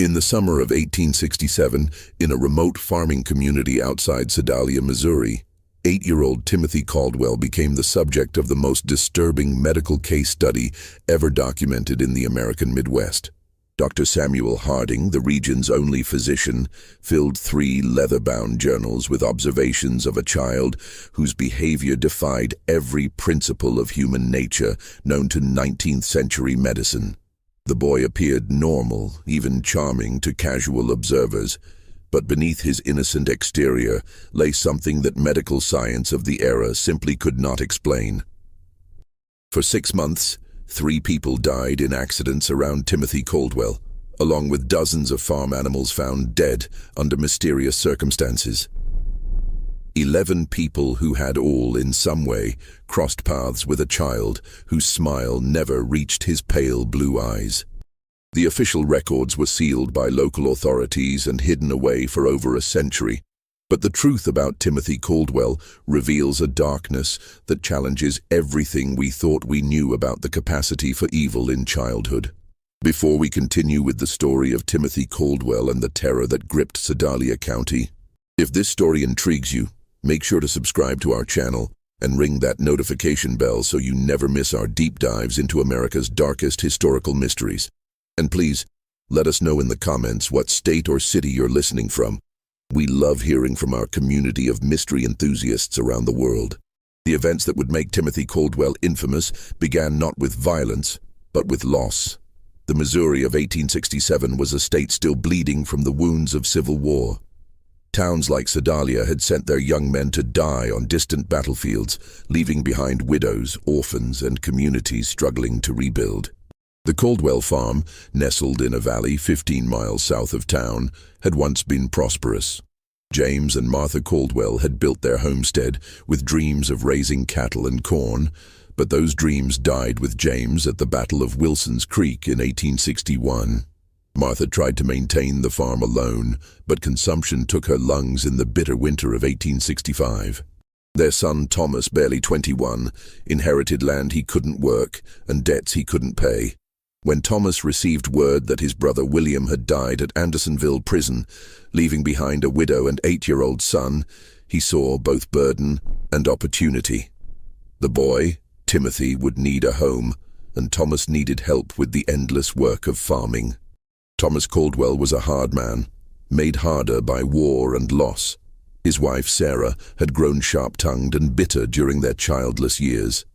In the summer of 1867, in a remote farming community outside Sedalia, Missouri, 8-year-old Timothy Caldwell became the subject of the most disturbing medical case study ever documented in the American Midwest. Dr. Samuel Harding, the region's only physician, filled 3 leather-bound journals with observations of a child whose behavior defied every principle of human nature known to 19th-century medicine. The boy appeared normal, even charming to casual observers, but beneath his innocent exterior lay something that medical science of the era simply could not explain. For 6 months, 3 people died in accidents around Timothy Caldwell, along with dozens of farm animals found dead under mysterious circumstances. 11 people who had all, in some way, crossed paths with a child whose smile never reached his pale blue eyes. The official records were sealed by local authorities and hidden away for over a century, but the truth about Timothy Caldwell reveals a darkness that challenges everything we thought we knew about the capacity for evil in childhood. Before we continue with the story of Timothy Caldwell and the terror that gripped Sedalia County, if this story intrigues you, make sure to subscribe to our channel and ring that notification bell so you never miss our deep dives into America's darkest historical mysteries. And please, let us know in the comments what state or city you're listening from. We love hearing from our community of mystery enthusiasts around the world. The events that would make Timothy Caldwell infamous began not with violence, but with loss. The Missouri of 1867 was a state still bleeding from the wounds of civil war. Towns like Sedalia had sent their young men to die on distant battlefields, leaving behind widows, orphans, and communities struggling to rebuild. The Caldwell farm, nestled in a valley 15 miles south of town, had once been prosperous. James and Martha Caldwell had built their homestead with dreams of raising cattle and corn, but those dreams died with James at the Battle of Wilson's Creek in 1861. Martha tried to maintain the farm alone, but consumption took her lungs in the bitter winter of 1865. Their son Thomas, barely 21, inherited land he couldn't work and debts he couldn't pay. When Thomas received word that his brother William had died at Andersonville Prison, leaving behind a widow and 8-year-old son, he saw both burden and opportunity. The boy, Timothy, would need a home, and Thomas needed help with the endless work of farming. Thomas Caldwell was a hard man, made harder by war and loss. His wife, Sarah, had grown sharp-tongued and bitter during their childless years.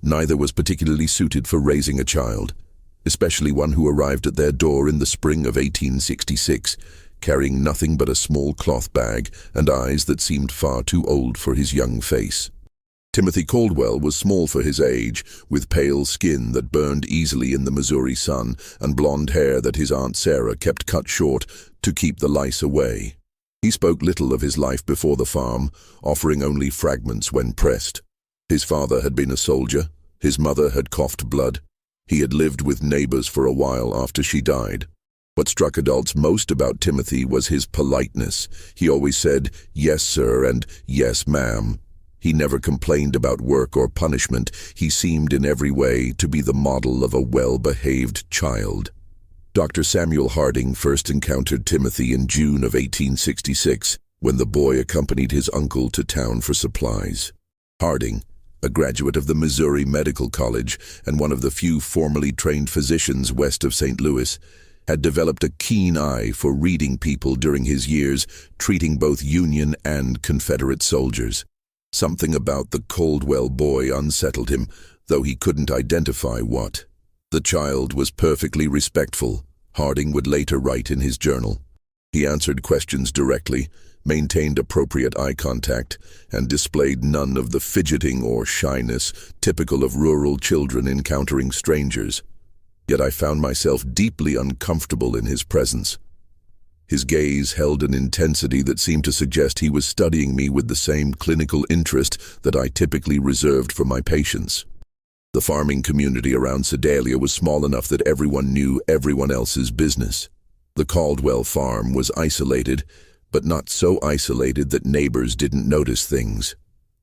Neither was particularly suited for raising a child, especially one who arrived at their door in the spring of 1866, carrying nothing but a small cloth bag and eyes that seemed far too old for his young face. Timothy Caldwell was small for his age, with pale skin that burned easily in the Missouri sun and blonde hair that his Aunt Sarah kept cut short to keep the lice away. He spoke little of his life before the farm, offering only fragments when pressed. His father had been a soldier. His mother had coughed blood. He had lived with neighbors for a while after she died. What struck adults most about Timothy was his politeness. He always said, "Yes, sir," and "Yes, ma'am." He never complained about work or punishment. He seemed in every way to be the model of a well-behaved child. Dr. Samuel Harding first encountered Timothy in June of 1866, when the boy accompanied his uncle to town for supplies. Harding, a graduate of the Missouri Medical College and one of the few formally trained physicians west of St. Louis, had developed a keen eye for reading people during his years treating both Union and Confederate soldiers. Something about the Caldwell boy unsettled him, though he couldn't identify what. The child was perfectly respectful, Harding would later write in his journal. He answered questions directly, maintained appropriate eye contact, and displayed none of the fidgeting or shyness typical of rural children encountering strangers. Yet I found myself deeply uncomfortable in his presence. His gaze held an intensity that seemed to suggest he was studying me with the same clinical interest that I typically reserved for my patients. The farming community around Sedalia was small enough that everyone knew everyone else's business. The Caldwell farm was isolated, but not so isolated that neighbors didn't notice things.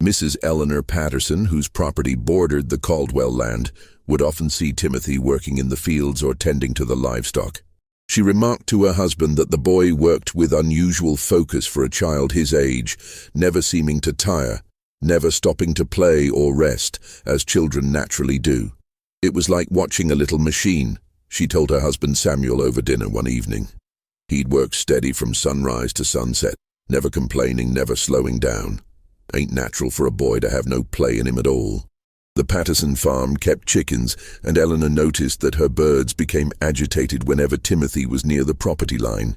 Mrs. Eleanor Patterson, whose property bordered the Caldwell land, would often see Timothy working in the fields or tending to the livestock. She remarked to her husband that the boy worked with unusual focus for a child his age, never seeming to tire, never stopping to play or rest, as children naturally do. It was like watching a little machine, she told her husband Samuel over dinner one evening. He'd work steady from sunrise to sunset, never complaining, never slowing down. Ain't natural for a boy to have no play in him at all. The Patterson farm kept chickens, and Eleanor noticed that her birds became agitated whenever Timothy was near the property line.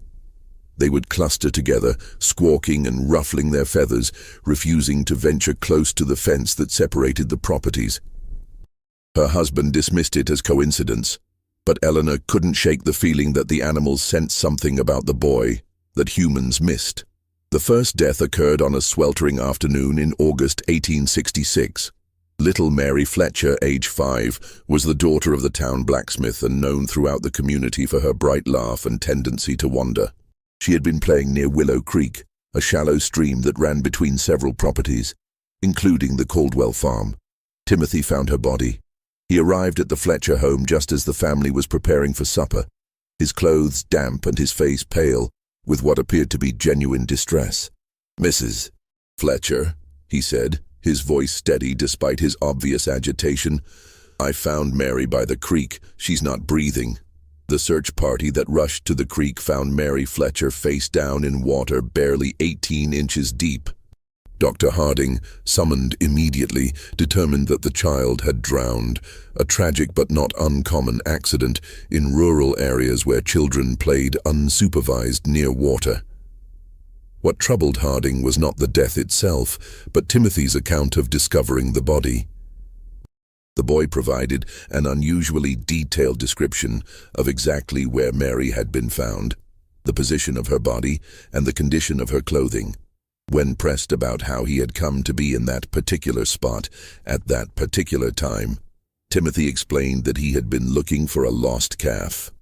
They would cluster together, squawking and ruffling their feathers, refusing to venture close to the fence that separated the properties. Her husband dismissed it as coincidence, but Eleanor couldn't shake the feeling that the animals sensed something about the boy that humans missed. The first death occurred on a sweltering afternoon in August 1866. Little Mary Fletcher, age 5, was the daughter of the town blacksmith and known throughout the community for her bright laugh and tendency to wander. She had been playing near Willow Creek, a shallow stream that ran between several properties, including the Caldwell farm. Timothy found her body. He arrived at the Fletcher home just as the family was preparing for supper, his clothes damp and his face pale, with what appeared to be genuine distress. "Mrs. Fletcher," he said, his voice steady despite his obvious agitation, "I found Mary by the creek. She's not breathing." The search party that rushed to the creek found Mary Fletcher face down in water barely 18 inches deep. Dr. Harding, summoned immediately, determined that the child had drowned, a tragic but not uncommon accident in rural areas where children played unsupervised near water. What troubled Harding was not the death itself, but Timothy's account of discovering the body. The boy provided an unusually detailed description of exactly where Mary had been found, the position of her body, and the condition of her clothing. When pressed about how he had come to be in that particular spot at that particular time, Timothy explained that he had been looking for a lost calf.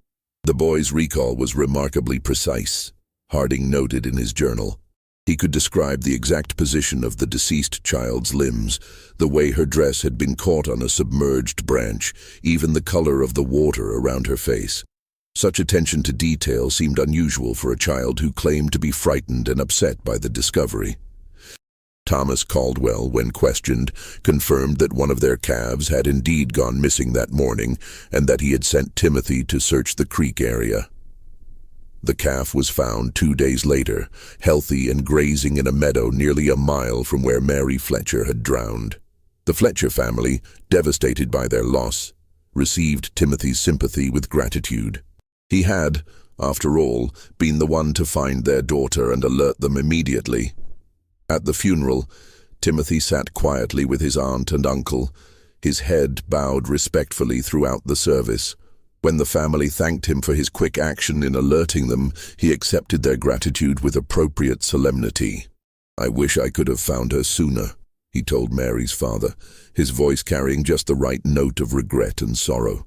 The boy's recall was remarkably precise, Harding noted in his journal. He could describe the exact position of the deceased child's limbs, the way her dress had been caught on a submerged branch, even the color of the water around her face. Such attention to detail seemed unusual for a child who claimed to be frightened and upset by the discovery. Thomas Caldwell, when questioned, confirmed that one of their calves had indeed gone missing that morning and that he had sent Timothy to search the creek area. The calf was found 2 days later, healthy and grazing in a meadow nearly a mile from where Mary Fletcher had drowned. The Fletcher family, devastated by their loss, received Timothy's sympathy with gratitude. He had, after all, been the one to find their daughter and alert them immediately. At the funeral, Timothy sat quietly with his aunt and uncle, his head bowed respectfully throughout the service. When the family thanked him for his quick action in alerting them, he accepted their gratitude with appropriate solemnity. "I wish I could have found her sooner," he told Mary's father, his voice carrying just the right note of regret and sorrow.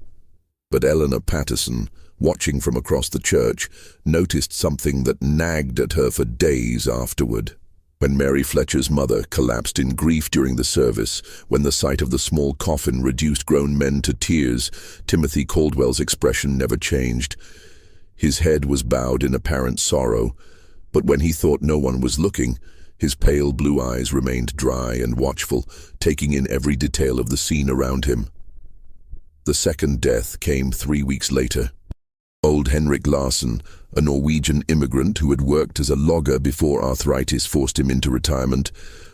But Eleanor Patterson, watching from across the church, noticed something that nagged at her for days afterward. When Mary Fletcher's mother collapsed in grief during the service, when the sight of the small coffin reduced grown men to tears, Timothy Caldwell's expression never changed. His head was bowed in apparent sorrow, but when he thought no one was looking, his pale blue eyes remained dry and watchful, taking in every detail of the scene around him. The second death came 3 weeks later. Old Henrik Larsson, a Norwegian immigrant who had worked as a logger before arthritis forced him into retirement,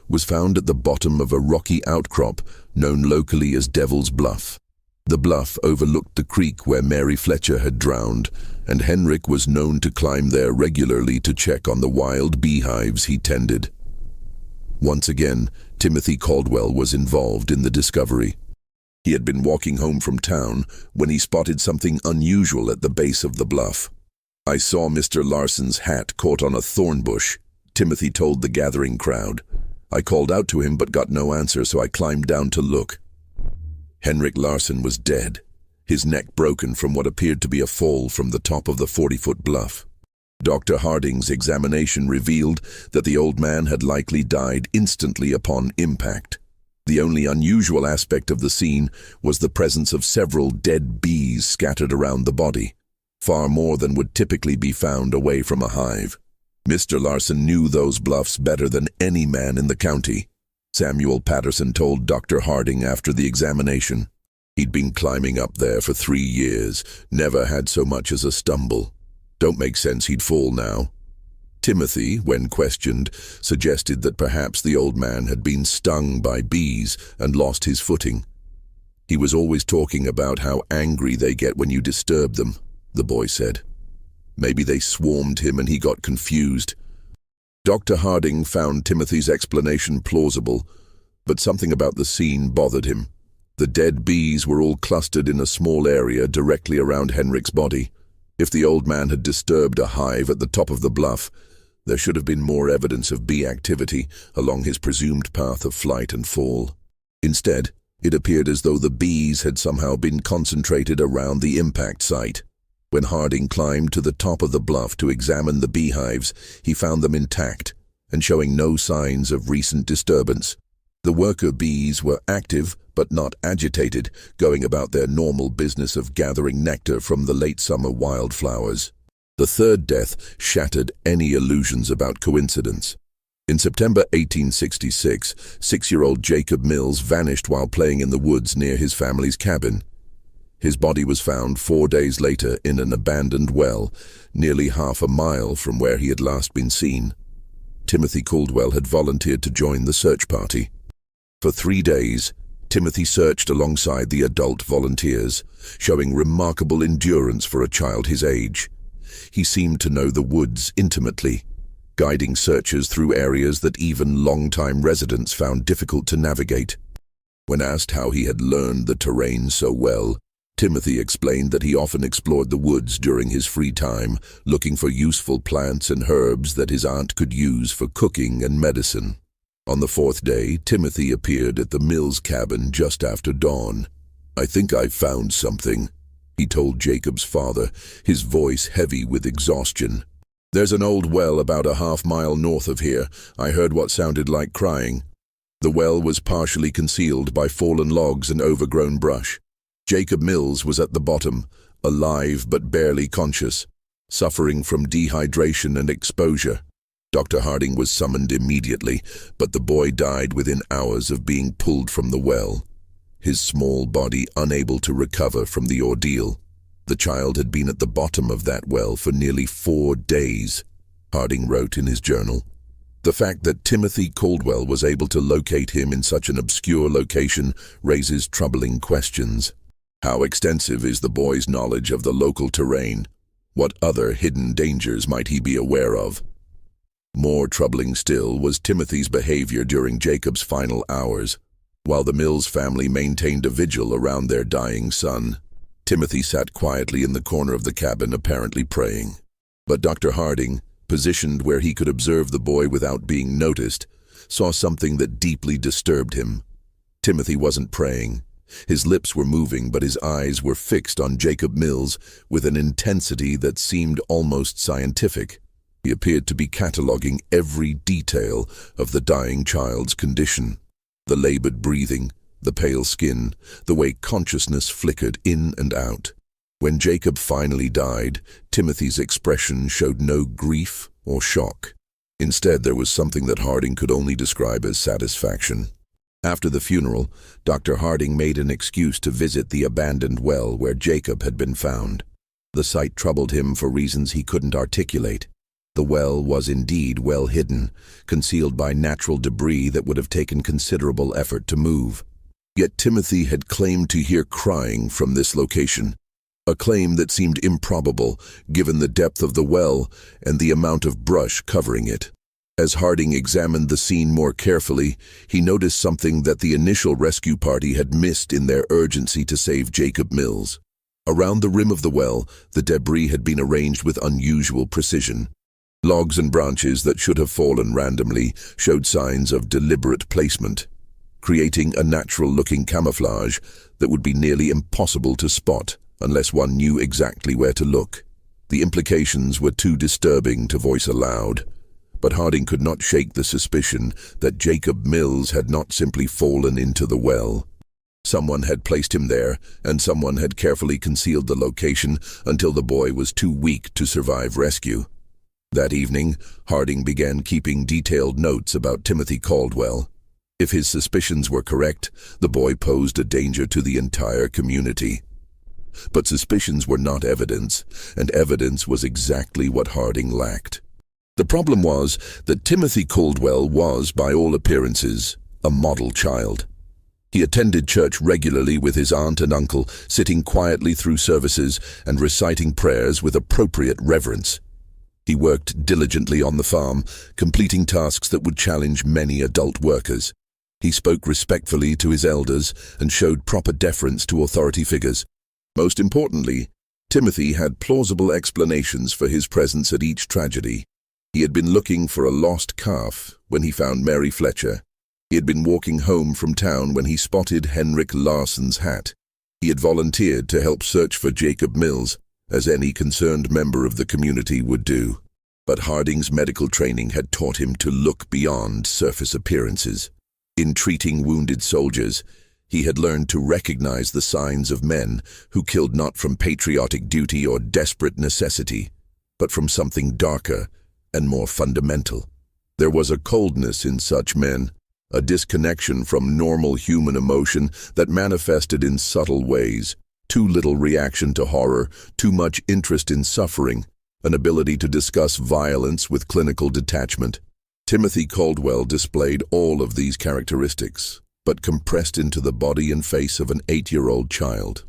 was found at the bottom of a rocky outcrop known locally as Devil's Bluff. The bluff overlooked the creek where Mary Fletcher had drowned, and Henrik was known to climb there regularly to check on the wild beehives he tended. Once again, Timothy Caldwell was involved in the discovery. He had been walking home from town when he spotted something unusual at the base of the bluff. "I saw Mr. Larsson's hat caught on a thorn bush," Timothy told the gathering crowd. "I called out to him but got no answer, so I climbed down to look." Henrik Larsson was dead, his neck broken from what appeared to be a fall from the top of the 40-foot bluff. Dr. Harding's examination revealed that the old man had likely died instantly upon impact. The only unusual aspect of the scene was the presence of several dead bees scattered around the body. far more than would typically be found away from a hive. Mr. Larson knew those bluffs better than any man in the county, Samuel Patterson told Dr. Harding after the examination. He'd been climbing up there for 3 years, never had so much as a stumble. Don't make sense he'd fall now. Timothy, when questioned, suggested that perhaps the old man had been stung by bees and lost his footing. He was always talking about how angry they get when you disturb them, the boy said. Maybe they swarmed him and he got confused. Dr. Harding found Timothy's explanation plausible, but something about the scene bothered him. The dead bees were all clustered in a small area directly around Henrik's body. If the old man had disturbed a hive at the top of the bluff, there should have been more evidence of bee activity along his presumed path of flight and fall. Instead, it appeared as though the bees had somehow been concentrated around the impact site. When Harding climbed to the top of the bluff to examine the beehives, he found them intact and showing no signs of recent disturbance. The worker bees were active but not agitated, going about their normal business of gathering nectar from the late summer wildflowers. The third death shattered any illusions about coincidence. In September 1866, 6-year-old Jacob Mills vanished while playing in the woods near his family's cabin. His body was found 4 days later in an abandoned well, nearly half a mile from where he had last been seen. Timothy Caldwell had volunteered to join the search party. For 3 days, Timothy searched alongside the adult volunteers, showing remarkable endurance for a child his age. He seemed to know the woods intimately, guiding searchers through areas that even long-time residents found difficult to navigate. When asked how he had learned the terrain so well, Timothy explained that he often explored the woods during his free time, looking for useful plants and herbs that his aunt could use for cooking and medicine. On the 4th day, Timothy appeared at the Mills cabin just after dawn. "I think I've found something," he told Jacob's father, his voice heavy with exhaustion. "There's an old well about a half-mile north of here. I heard what sounded like crying." The well was partially concealed by fallen logs and overgrown brush. Jacob Mills was at the bottom, alive but barely conscious, suffering from dehydration and exposure. Dr. Harding was summoned immediately, but the boy died within hours of being pulled from the well, his small body unable to recover from the ordeal. The child had been at the bottom of that well for nearly 4 days, Harding wrote in his journal. The fact that Timothy Caldwell was able to locate him in such an obscure location raises troubling questions. How extensive is the boy's knowledge of the local terrain? What other hidden dangers might he be aware of? More troubling still was Timothy's behavior during Jacob's final hours. While the Mills family maintained a vigil around their dying son, Timothy sat quietly in the corner of the cabin, apparently praying. But Dr. Harding, positioned where he could observe the boy without being noticed, saw something that deeply disturbed him. Timothy wasn't praying. His lips were moving, but his eyes were fixed on Jacob Mills with an intensity that seemed almost scientific. He appeared to be cataloging every detail of the dying child's condition. The labored breathing, the pale skin, the way consciousness flickered in and out. When Jacob finally died, Timothy's expression showed no grief or shock. Instead, there was something that Harding could only describe as satisfaction. After the funeral, Dr. Harding made an excuse to visit the abandoned well where Jacob had been found. The site troubled him for reasons he couldn't articulate. The well was indeed well hidden, concealed by natural debris that would have taken considerable effort to move. Yet Timothy had claimed to hear crying from this location, a claim that seemed improbable given the depth of the well and the amount of brush covering it. As Harding examined the scene more carefully, he noticed something that the initial rescue party had missed in their urgency to save Jacob Mills. Around the rim of the well, the debris had been arranged with unusual precision. Logs and branches that should have fallen randomly showed signs of deliberate placement, creating a natural-looking camouflage that would be nearly impossible to spot unless one knew exactly where to look. The implications were too disturbing to voice aloud, but Harding could not shake the suspicion that Jacob Mills had not simply fallen into the well. Someone had placed him there, and someone had carefully concealed the location until the boy was too weak to survive rescue. That evening, Harding began keeping detailed notes about Timothy Caldwell. If his suspicions were correct, the boy posed a danger to the entire community. But suspicions were not evidence, and evidence was exactly what Harding lacked. The problem was that Timothy Caldwell was, by all appearances, a model child. He attended church regularly with his aunt and uncle, sitting quietly through services and reciting prayers with appropriate reverence. He worked diligently on the farm, completing tasks that would challenge many adult workers. He spoke respectfully to his elders and showed proper deference to authority figures. Most importantly, Timothy had plausible explanations for his presence at each tragedy. He had been looking for a lost calf when he found Mary Fletcher. He had been walking home from town when he spotted Henrik Larsson's hat. He had volunteered to help search for Jacob Mills, as any concerned member of the community would do. But Harding's medical training had taught him to look beyond surface appearances. In treating wounded soldiers, he had learned to recognize the signs of men who killed not from patriotic duty or desperate necessity, but from something darker and more fundamental. There was a coldness in such men, a disconnection from normal human emotion that manifested in subtle ways: too little reaction to horror, too much interest in suffering, an ability to discuss violence with clinical detachment. Timothy Caldwell displayed all of these characteristics, but compressed into the body and face of an 8-year-old child.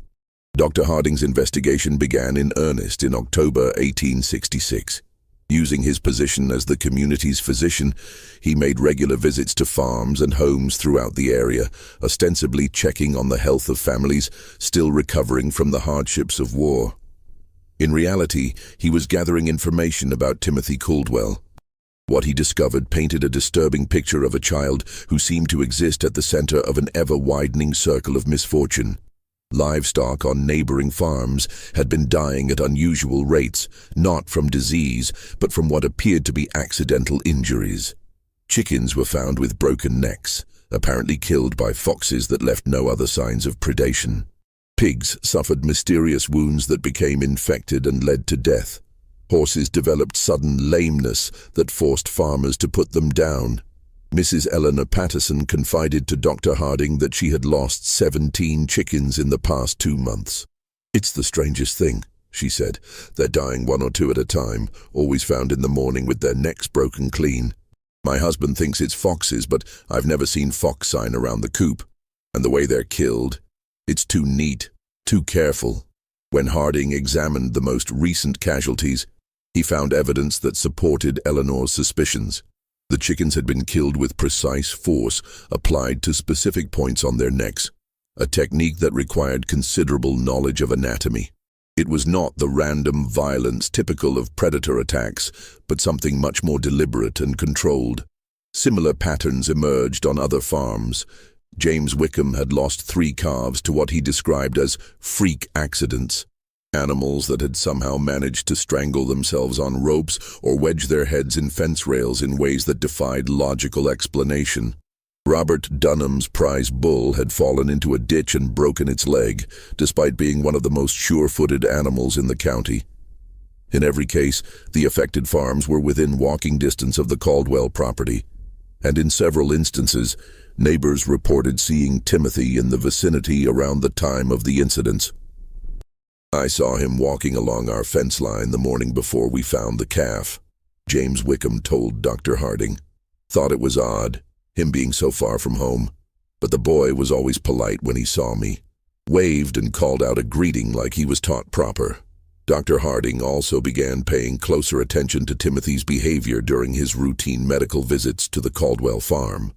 Dr. Harding's investigation began in earnest in October 1866. Using his position as the community's physician, he made regular visits to farms and homes throughout the area, ostensibly checking on the health of families still recovering from the hardships of war. In reality, he was gathering information about Timothy Caldwell. What he discovered painted a disturbing picture of a child who seemed to exist at the center of an ever-widening circle of misfortune. Livestock on neighboring farms had been dying at unusual rates, not from disease, but from what appeared to be accidental injuries. Chickens were found with broken necks, apparently killed by foxes that left no other signs of predation. Pigs suffered mysterious wounds that became infected and led to death. Horses developed sudden lameness that forced farmers to put them down. Mrs. Eleanor Patterson confided to Dr. Harding that she had lost 17 chickens in the past 2 months. "It's the strangest thing," she said. "They're dying 1 or 2 at a time, always found in the morning with their necks broken clean. My husband thinks it's foxes, but I've never seen fox sign around the coop. And the way they're killed, it's too neat, too careful." When Harding examined the most recent casualties, he found evidence that supported Eleanor's suspicions. The chickens had been killed with precise force applied to specific points on their necks, a technique that required considerable knowledge of anatomy. It was not the random violence typical of predator attacks, but something much more deliberate and controlled. Similar patterns emerged on other farms. James Wickham had lost 3 calves to what he described as freak accidents. Animals that had somehow managed to strangle themselves on ropes or wedge their heads in fence rails in ways that defied logical explanation. Robert Dunham's prize bull had fallen into a ditch and broken its leg, despite being one of the most sure-footed animals in the county. In every case, the affected farms were within walking distance of the Caldwell property, and in several instances, neighbors reported seeing Timothy in the vicinity around the time of the incidents. "I saw him walking along our fence line the morning before we found the calf," James Wickham told Dr. Harding. "Thought it was odd, him being so far from home, but the boy was always polite when he saw me. Waved and called out a greeting like he was taught proper." Dr. Harding also began paying closer attention to Timothy's behavior during his routine medical visits to the Caldwell farm.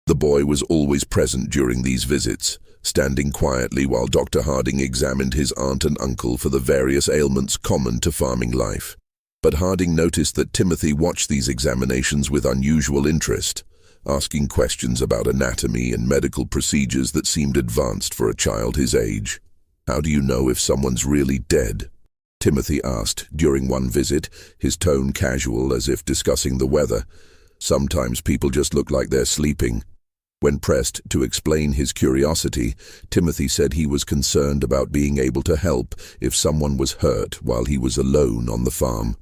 The boy was always present during these visits, standing quietly while Dr. Harding examined his aunt and uncle for the various ailments common to farming life. But Harding noticed that Timothy watched these examinations with unusual interest, asking questions about anatomy and medical procedures that seemed advanced for a child his age. "How do you know if someone's really dead?" Timothy asked during one visit, his tone casual as if discussing the weather. "Sometimes people just look like they're sleeping." When pressed to explain his curiosity, Timothy said he was concerned about being able to help if someone was hurt while he was alone on the farm.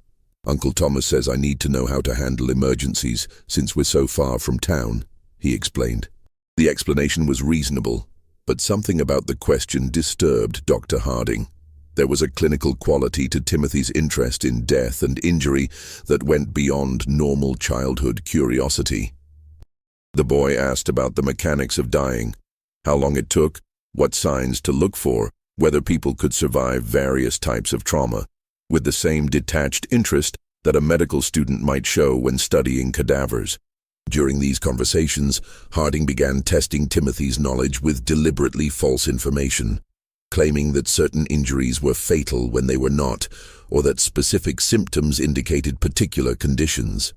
"Uncle Thomas says I need to know how to handle emergencies since we're so far from town," he explained. The explanation was reasonable, but something about the question disturbed Dr. Harding. There was a clinical quality to Timothy's interest in death and injury that went beyond normal childhood curiosity. The boy asked about the mechanics of dying, how long it took, what signs to look for, whether people could survive various types of trauma, with the same detached interest that a medical student might show when studying cadavers. During these conversations, Harding began testing Timothy's knowledge with deliberately false information, claiming that certain injuries were fatal when they were not, or that specific symptoms indicated particular conditions.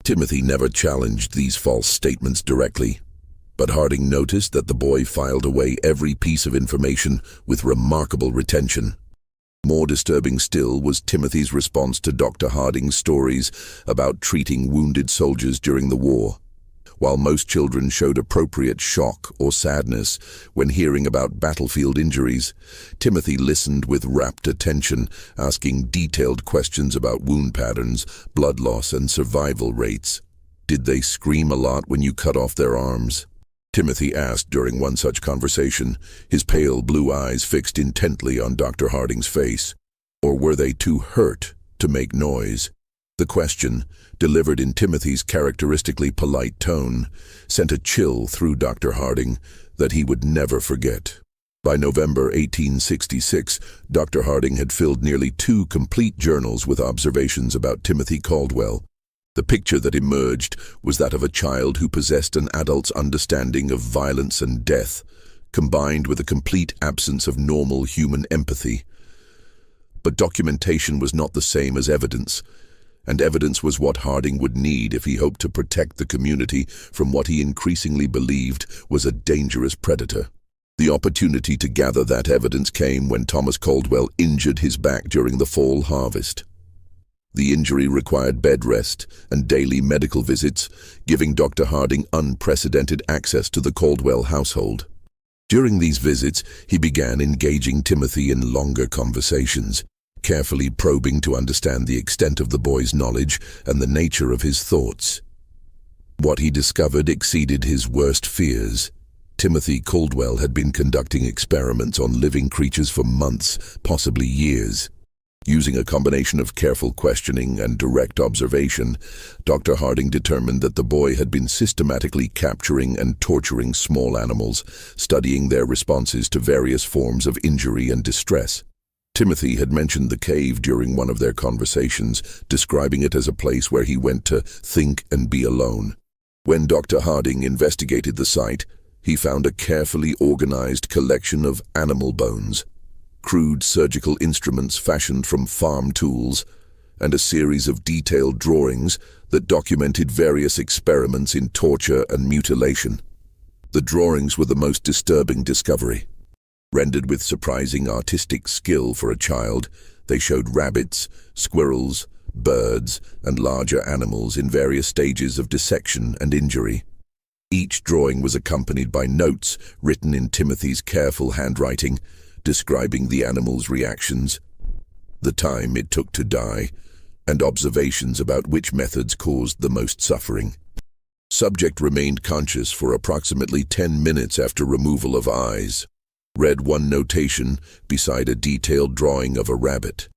Timothy never challenged these false statements directly, but Harding noticed that the boy filed away every piece of information with remarkable retention. More disturbing still was Timothy's response to Dr. Harding's stories about treating wounded soldiers during the war. While most children showed appropriate shock or sadness when hearing about battlefield injuries, Timothy listened with rapt attention, asking detailed questions about wound patterns, blood loss, and survival rates. "Did they scream a lot when you cut off their arms?" Timothy asked during one such conversation, his pale blue eyes fixed intently on Dr. Harding's face. "Or were they too hurt to make noise?" The question, delivered in Timothy's characteristically polite tone, sent a chill through Dr. Harding that he would never forget. By November 1866, Dr. Harding had filled nearly 2 complete journals with observations about Timothy Caldwell. The picture that emerged was that of a child who possessed an adult's understanding of violence and death, combined with a complete absence of normal human empathy. But documentation was not the same as evidence, and evidence was what Harding would need if he hoped to protect the community from what he increasingly believed was a dangerous predator. The opportunity to gather that evidence came when Thomas Caldwell injured his back during the fall harvest. The injury required bed rest and daily medical visits, giving Dr. Harding unprecedented access to the Caldwell household. During these visits, he began engaging Timothy in longer conversations, carefully probing to understand the extent of the boy's knowledge and the nature of his thoughts. What he discovered exceeded his worst fears. Timothy Caldwell had been conducting experiments on living creatures for months, possibly years. Using a combination of careful questioning and direct observation, Dr. Harding determined that the boy had been systematically capturing and torturing small animals, studying their responses to various forms of injury and distress. Timothy had mentioned the cave during one of their conversations, describing it as a place where he went to think and be alone. When Dr. Harding investigated the site, he found a carefully organized collection of animal bones, crude surgical instruments fashioned from farm tools, and a series of detailed drawings that documented various experiments in torture and mutilation. The drawings were the most disturbing discovery. Rendered with surprising artistic skill for a child, they showed rabbits, squirrels, birds, and larger animals in various stages of dissection and injury. Each drawing was accompanied by notes written in Timothy's careful handwriting, describing the animal's reactions, the time it took to die, and observations about which methods caused the most suffering. Subject remained conscious for approximately 10 minutes after removal of eyes. Read one notation beside a detailed drawing of a rabbit.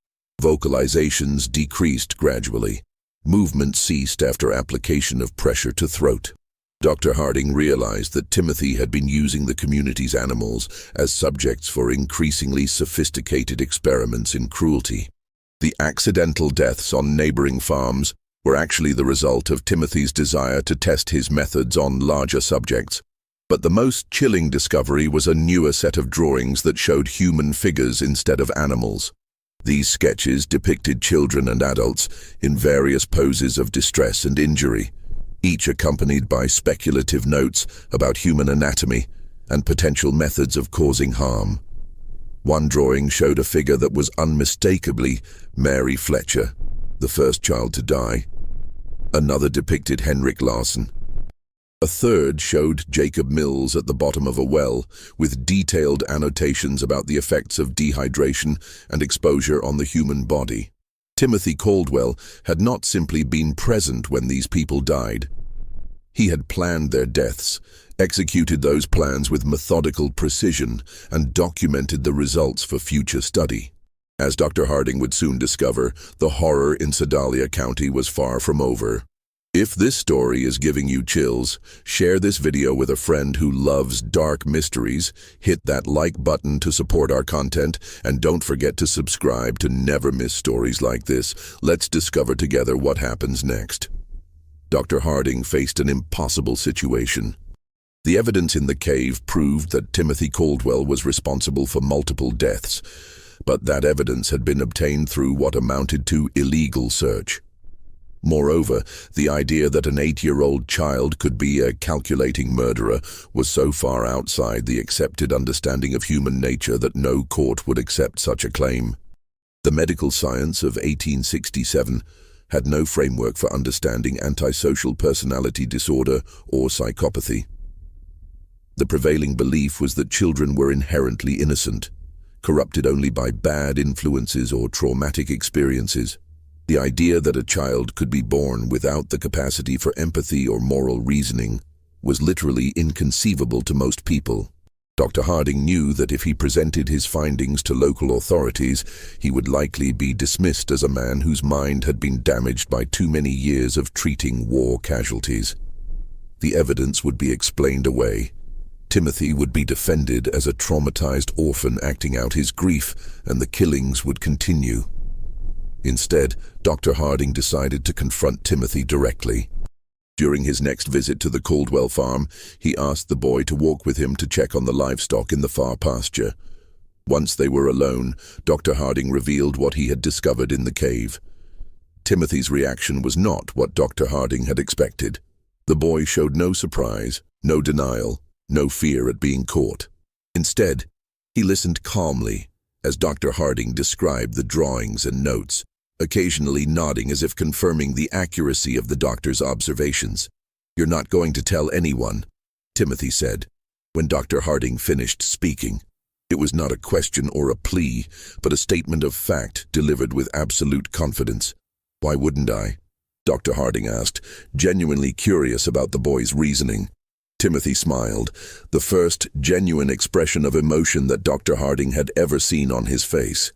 Vocalizations decreased gradually. Movement ceased after application of pressure to throat. Dr. Harding realized that Timothy had been using the community's animals as subjects for increasingly sophisticated experiments in cruelty. The accidental deaths on neighboring farms were actually the result of Timothy's desire to test his methods on larger subjects. But the most chilling discovery was a newer set of drawings that showed human figures instead of animals. These sketches depicted children and adults in various poses of distress and injury, each accompanied by speculative notes about human anatomy and potential methods of causing harm. One drawing showed a figure that was unmistakably Mary Fletcher, the first child to die. Another depicted Henrik Larsson, A third showed Jacob Mills at the bottom of a well, with detailed annotations about the effects of dehydration and exposure on the human body. Timothy Caldwell had not simply been present when these people died. He had planned their deaths, executed those plans with methodical precision, and documented the results for future study. As Dr. Harding would soon discover, the horror in Sedalia County was far from over. If this story is giving you chills, share this video with a friend who loves dark mysteries, hit that like button to support our content, and don't forget to subscribe to never miss stories like this. Let's discover together what happens next. Dr. Harding faced an impossible situation. The evidence in the cave proved that Timothy Caldwell was responsible for multiple deaths, but that evidence had been obtained through what amounted to illegal search. Moreover, the idea that an 8-year-old child could be a calculating murderer was so far outside the accepted understanding of human nature that no court would accept such a claim. The medical science of 1867 had no framework for understanding antisocial personality disorder or psychopathy. The prevailing belief was that children were inherently innocent, corrupted only by bad influences or traumatic experiences. The idea that a child could be born without the capacity for empathy or moral reasoning was literally inconceivable to most people. Dr. Harding knew that if he presented his findings to local authorities, he would likely be dismissed as a man whose mind had been damaged by too many years of treating war casualties. The evidence would be explained away. Timothy would be defended as a traumatized orphan acting out his grief, and the killings would continue. Instead, Dr. Harding decided to confront Timothy directly. During his next visit to the Caldwell farm, he asked the boy to walk with him to check on the livestock in the far pasture. Once they were alone, Dr. Harding revealed what he had discovered in the cave. Timothy's reaction was not what Dr. Harding had expected. The boy showed no surprise, no denial, no fear at being caught. Instead, he listened calmly as Dr. Harding described the drawings and notes, occasionally nodding as if confirming the accuracy of the doctor's observations. "You're not going to tell anyone," Timothy said, when Dr. Harding finished speaking. It was not a question or a plea, but a statement of fact delivered with absolute confidence. "Why wouldn't I?" Dr. Harding asked, genuinely curious about the boy's reasoning. Timothy smiled, the first genuine expression of emotion that Dr. Harding had ever seen on his face.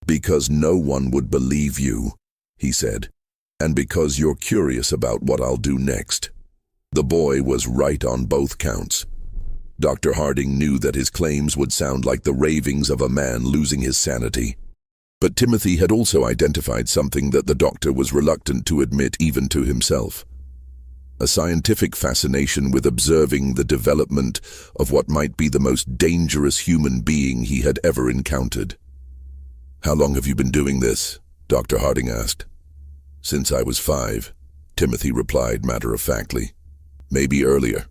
"Because no one would believe you," he said, "and because you're curious about what I'll do next." The boy was right on both counts. Dr. Harding knew that his claims would sound like the ravings of a man losing his sanity. But Timothy had also identified something that the doctor was reluctant to admit even to himself. A scientific fascination with observing the development of what might be the most dangerous human being he had ever encountered. "How long have you been doing this?" Dr. Harding asked. "Since I was 5, Timothy replied matter-of-factly. "Maybe earlier.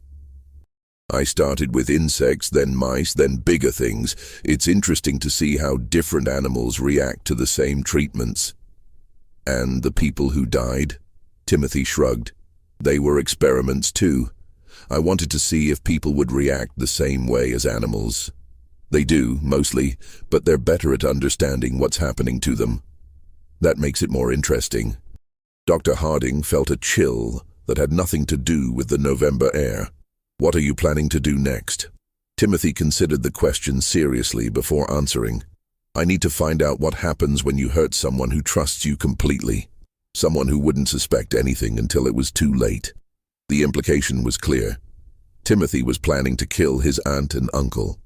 I started with insects, then mice, then bigger things. It's interesting to see how different animals react to the same treatments." "And the people who died?" Timothy shrugged. "They were experiments too. I wanted to see if people would react the same way as animals. They do, mostly, but they're better at understanding what's happening to them. That makes it more interesting." Dr. Harding felt a chill that had nothing to do with the November air. "What are you planning to do next?" Timothy considered the question seriously before answering. "I need to find out what happens when you hurt someone who trusts you completely. Someone who wouldn't suspect anything until it was too late." The implication was clear. Timothy was planning to kill his aunt and uncle.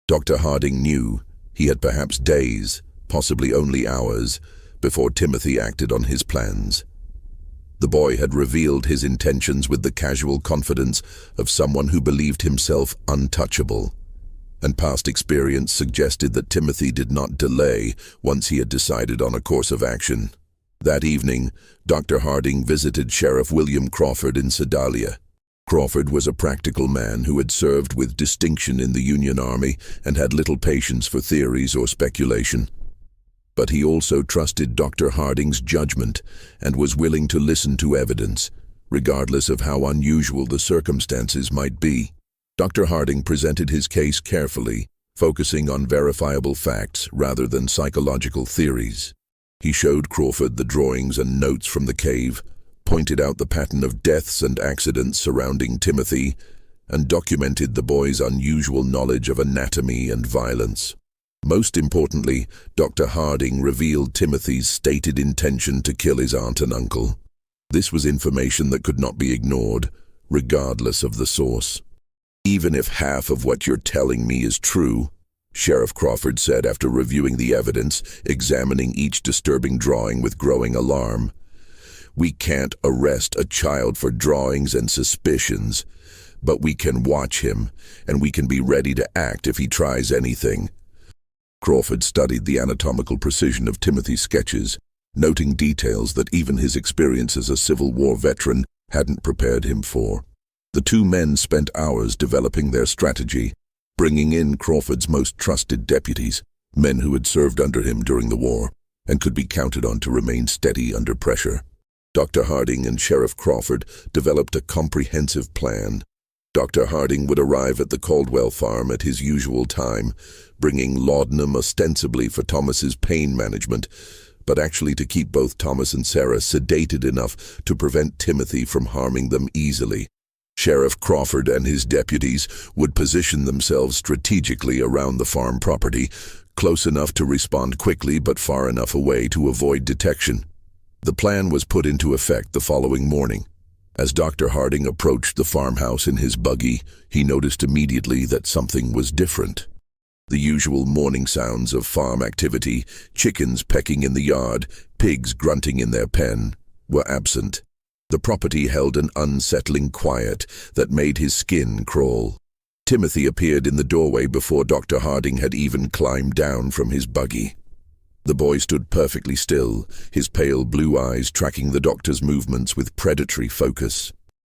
Dr. Harding knew he had perhaps days, possibly only hours, before Timothy acted on his plans. The boy had revealed his intentions with the casual confidence of someone who believed himself untouchable, and past experience suggested that Timothy did not delay once he had decided on a course of action. That evening, Dr. Harding visited Sheriff William Crawford in Sedalia. Crawford was a practical man who had served with distinction in the Union Army and had little patience for theories or speculation. But he also trusted Dr. Harding's judgment and was willing to listen to evidence, regardless of how unusual the circumstances might be. Dr. Harding presented his case carefully, focusing on verifiable facts rather than psychological theories. He showed Crawford the drawings and notes from the cave, pointed out the pattern of deaths and accidents surrounding Timothy, and documented the boy's unusual knowledge of anatomy and violence. Most importantly, Dr. Harding revealed Timothy's stated intention to kill his aunt and uncle. This was information that could not be ignored, regardless of the source. "Even if half of what you're telling me is true," Sheriff Crawford said after reviewing the evidence, examining each disturbing drawing with growing alarm, "we can't arrest a child for drawings and suspicions, but we can watch him, and we can be ready to act if he tries anything." Crawford studied the anatomical precision of Timothy's sketches, noting details that even his experience as a Civil War veteran hadn't prepared him for. The two men spent hours developing their strategy, bringing in Crawford's most trusted deputies, men who had served under him during the war and could be counted on to remain steady under pressure. Dr. Harding and Sheriff Crawford developed a comprehensive plan. Dr. Harding would arrive at the Caldwell farm at his usual time, bringing laudanum ostensibly for Thomas's pain management, but actually to keep both Thomas and Sarah sedated enough to prevent Timothy from harming them easily. Sheriff Crawford and his deputies would position themselves strategically around the farm property, close enough to respond quickly but far enough away to avoid detection. The plan was put into effect the following morning. As Dr. Harding approached the farmhouse in his buggy, he noticed immediately that something was different. The usual morning sounds of farm activity, chickens pecking in the yard, pigs grunting in their pen, were absent. The property held an unsettling quiet that made his skin crawl. Timothy appeared in the doorway before Dr. Harding had even climbed down from his buggy. The boy stood perfectly still, his pale blue eyes tracking the doctor's movements with predatory focus.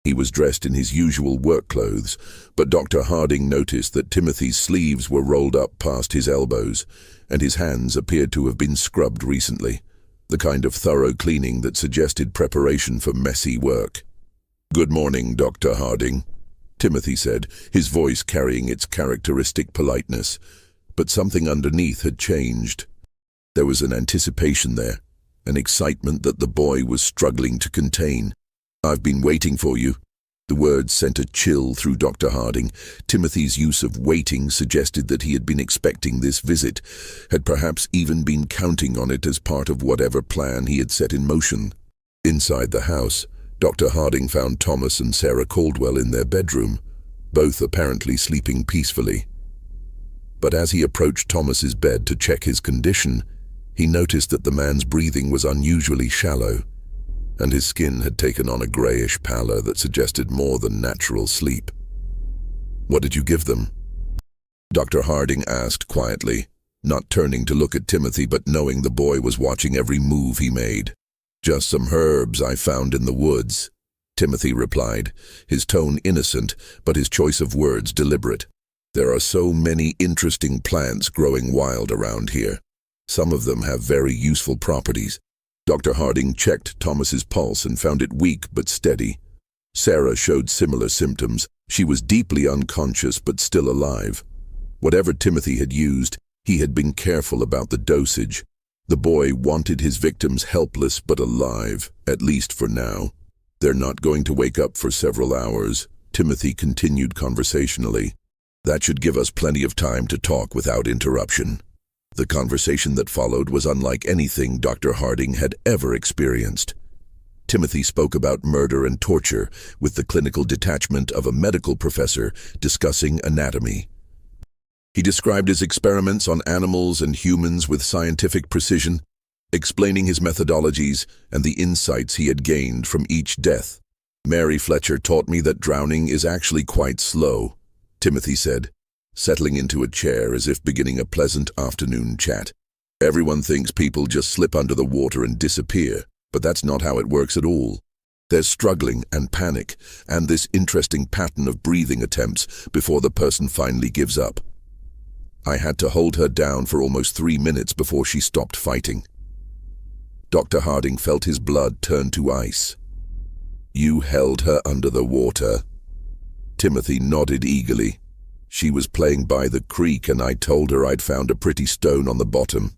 He was dressed in his usual work clothes, but Dr. Harding noticed that Timothy's sleeves were rolled up past his elbows, and his hands appeared to have been scrubbed recently, the kind of thorough cleaning that suggested preparation for messy work. "Good morning, Dr. Harding," Timothy said, his voice carrying its characteristic politeness, but something underneath had changed. There was an anticipation there, an excitement that the boy was struggling to contain. "I've been waiting for you." The words sent a chill through Dr. Harding. Timothy's use of waiting suggested that he had been expecting this visit, had perhaps even been counting on it as part of whatever plan he had set in motion. Inside the house, Dr. Harding found Thomas and Sarah Caldwell in their bedroom, both apparently sleeping peacefully. But as he approached Thomas's bed to check his condition, he noticed that the man's breathing was unusually shallow, and his skin had taken on a grayish pallor that suggested more than natural sleep. "What did you give them?" Dr. Harding asked quietly, not turning to look at Timothy but knowing the boy was watching every move he made. "Just some herbs I found in the woods," Timothy replied, his tone innocent but his choice of words deliberate. "There are so many interesting plants growing wild around here. Some of them have very useful properties." Dr. Harding checked Thomas's pulse and found it weak but steady. Sarah showed similar symptoms. She was deeply unconscious but still alive. Whatever Timothy had used, he had been careful about the dosage. The boy wanted his victims helpless but alive, at least for now. "They're not going to wake up for several hours," Timothy continued conversationally. "That should give us plenty of time to talk without interruption." The conversation that followed was unlike anything Dr. Harding had ever experienced. Timothy spoke about murder and torture with the clinical detachment of a medical professor discussing anatomy. He described his experiments on animals and humans with scientific precision, explaining his methodologies and the insights he had gained from each death. "Mary Fletcher taught me that drowning is actually quite slow," Timothy said, settling into a chair as if beginning a pleasant afternoon chat. "Everyone thinks people just slip under the water and disappear, but that's not how it works at all. There's struggling and panic, and this interesting pattern of breathing attempts before the person finally gives up. I had to hold her down for almost 3 minutes before she stopped fighting." Dr. Harding felt his blood turn to ice. You held her under the water. Timothy nodded eagerly. She was playing by the creek and I told her I'd found a pretty stone on the bottom.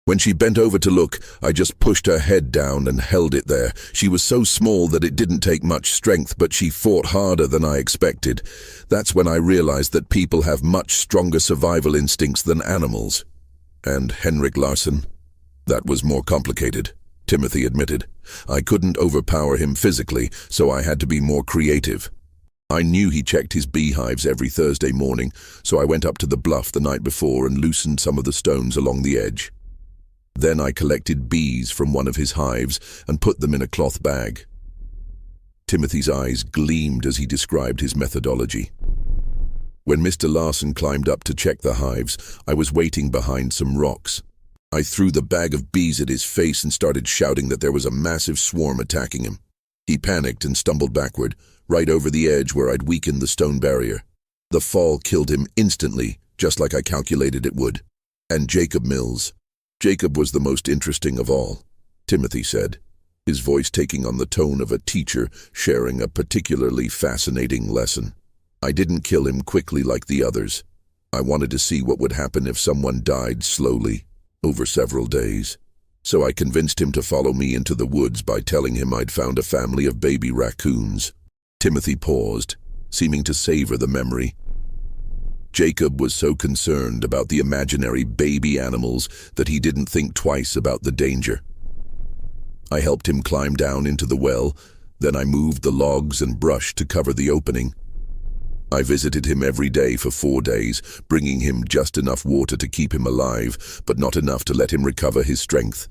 When she bent over to look, I just pushed her head down and held it there. She was so small that it didn't take much strength, but she fought harder than I expected. That's when I realized that people have much stronger survival instincts than animals. And Henrik Larsson? That was more complicated, Timothy admitted. I couldn't overpower him physically, so I had to be more creative. I knew he checked his beehives every Thursday morning, so I went up to the bluff the night before and loosened some of the stones along the edge. Then I collected bees from one of his hives and put them in a cloth bag. Timothy's eyes gleamed as he described his methodology. When Mr. Larsson climbed up to check the hives, I was waiting behind some rocks. I threw the bag of bees at his face and started shouting that there was a massive swarm attacking him. He panicked and stumbled backward, right over the edge where I'd weakened the stone barrier. The fall killed him instantly, just like I calculated it would. And Jacob Mills. Jacob was the most interesting of all, Timothy said, his voice taking on the tone of a teacher sharing a particularly fascinating lesson. I didn't kill him quickly like the others. I wanted to see what would happen if someone died slowly, over several days. So I convinced him to follow me into the woods by telling him I'd found a family of baby raccoons. Timothy paused, seeming to savor the memory. Jacob was so concerned about the imaginary baby animals that he didn't think twice about the danger. I helped him climb down into the well, then I moved the logs and brush to cover the opening. I visited him every day for 4 days, bringing him just enough water to keep him alive, but not enough to let him recover his strength.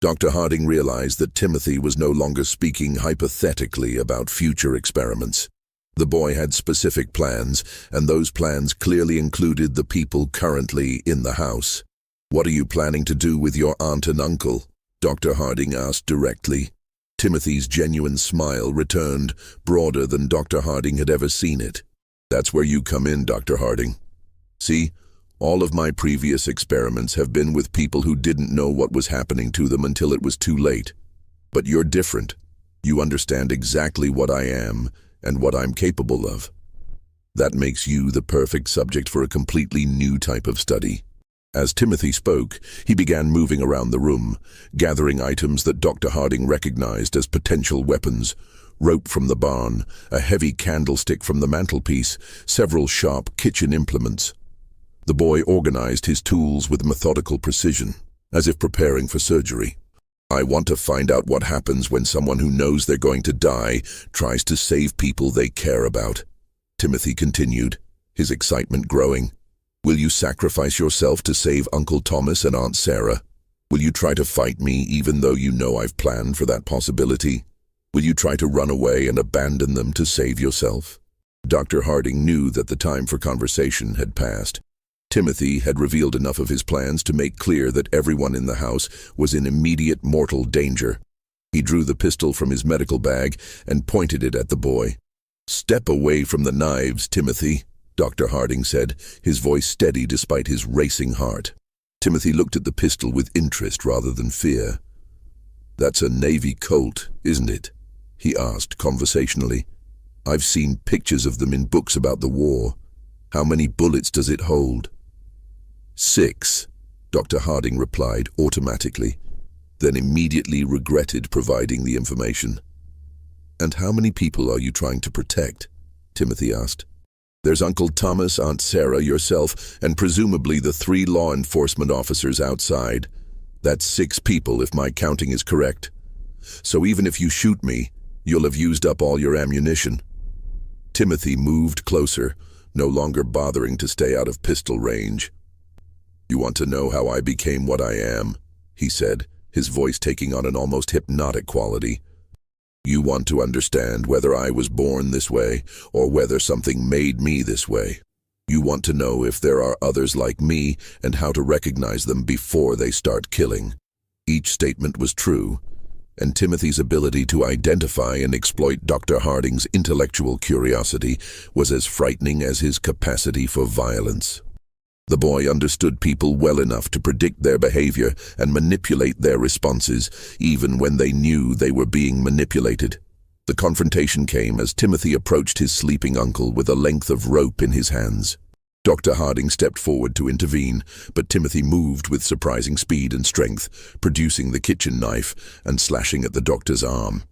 Dr. Harding realized that Timothy was no longer speaking hypothetically about future experiments. The boy had specific plans, and those plans clearly included the people currently in the house. "What are you planning to do with your aunt and uncle?" Dr. Harding asked directly. Timothy's genuine smile returned, broader than Dr. Harding had ever seen it. "That's where you come in, Dr. Harding. See, all of my previous experiments have been with people who didn't know what was happening to them until it was too late. But you're different. You understand exactly what I am and what I'm capable of. That makes you the perfect subject for a completely new type of study." As Timothy spoke, he began moving around the room, gathering items that Dr. Harding recognized as potential weapons: rope from the barn, a heavy candlestick from the mantelpiece, several sharp kitchen implements. The boy organized his tools with methodical precision, as if preparing for surgery. "I want to find out what happens when someone who knows they're going to die tries to save people they care about," Timothy continued, his excitement growing. "Will you sacrifice yourself to save Uncle Thomas and Aunt Sarah? Will you try to fight me even though you know I've planned for that possibility? Will you try to run away and abandon them to save yourself?" Dr. Harding knew that the time for conversation had passed. Timothy had revealed enough of his plans to make clear that everyone in the house was in immediate mortal danger. He drew the pistol from his medical bag and pointed it at the boy. "Step away from the knives, Timothy," Dr. Harding said, his voice steady despite his racing heart. Timothy looked at the pistol with interest rather than fear. "That's a Navy Colt, isn't it?" he asked conversationally. "I've seen pictures of them in books about the war. How many bullets does it hold?" "6, Dr. Harding replied automatically, then immediately regretted providing the information. "And how many people are you trying to protect?" Timothy asked. "There's Uncle Thomas, Aunt Sarah, yourself, and presumably the 3 law enforcement officers outside. That's 6 people if my counting is correct. So even if you shoot me, you'll have used up all your ammunition." Timothy moved closer, no longer bothering to stay out of pistol range. "You want to know how I became what I am?" he said, his voice taking on an almost hypnotic quality. "You want to understand whether I was born this way or whether something made me this way. You want to know if there are others like me and how to recognize them before they start killing." Each statement was true, and Timothy's ability to identify and exploit Dr. Harding's intellectual curiosity was as frightening as his capacity for violence. The boy understood people well enough to predict their behavior and manipulate their responses, even when they knew they were being manipulated. The confrontation came as Timothy approached his sleeping uncle with a length of rope in his hands. Dr. Harding stepped forward to intervene, but Timothy moved with surprising speed and strength, producing the kitchen knife and slashing at the doctor's arm.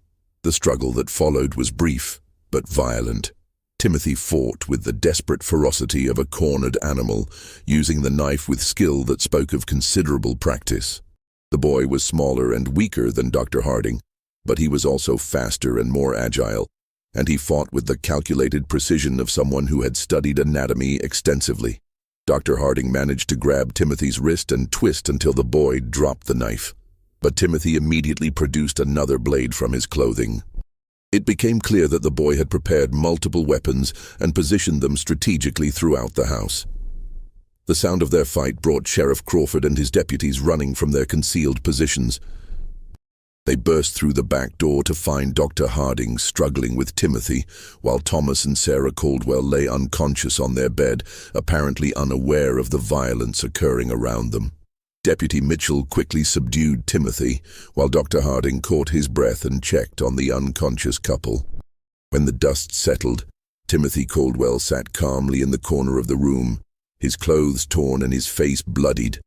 The struggle that followed was brief, but violent. Timothy fought with the desperate ferocity of a cornered animal, using the knife with skill that spoke of considerable practice. The boy was smaller and weaker than Dr. Harding, but he was also faster and more agile, and he fought with the calculated precision of someone who had studied anatomy extensively. Dr. Harding managed to grab Timothy's wrist and twist until the boy dropped the knife, but Timothy immediately produced another blade from his clothing. It became clear that the boy had prepared multiple weapons and positioned them strategically throughout the house. The sound of their fight brought Sheriff Crawford and his deputies running from their concealed positions. They burst through the back door to find Dr. Harding struggling with Timothy, while Thomas and Sarah Caldwell lay unconscious on their bed, apparently unaware of the violence occurring around them. Deputy Mitchell quickly subdued Timothy, while Dr. Harding caught his breath and checked on the unconscious couple. When the dust settled, Timothy Caldwell sat calmly in the corner of the room, his clothes torn and his face bloodied,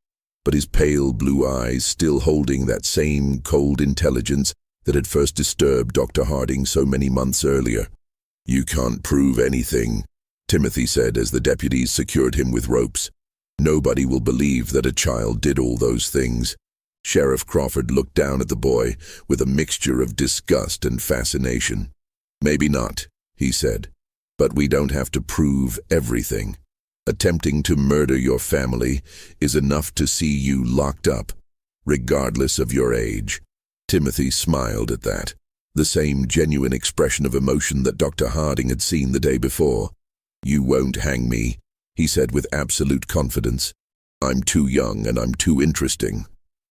but his pale blue eyes still holding that same cold intelligence that had first disturbed Dr. Harding so many months earlier. "You can't prove anything," Timothy said as the deputies secured him with ropes. "Nobody will believe that a child did all those things." Sheriff Crawford looked down at the boy with a mixture of disgust and fascination. "Maybe not," he said, "but we don't have to prove everything. Attempting to murder your family is enough to see you locked up, regardless of your age." Timothy smiled at that, the same genuine expression of emotion that Dr. Harding had seen the day before. "You won't hang me," he said with absolute confidence. "I'm too young and I'm too interesting.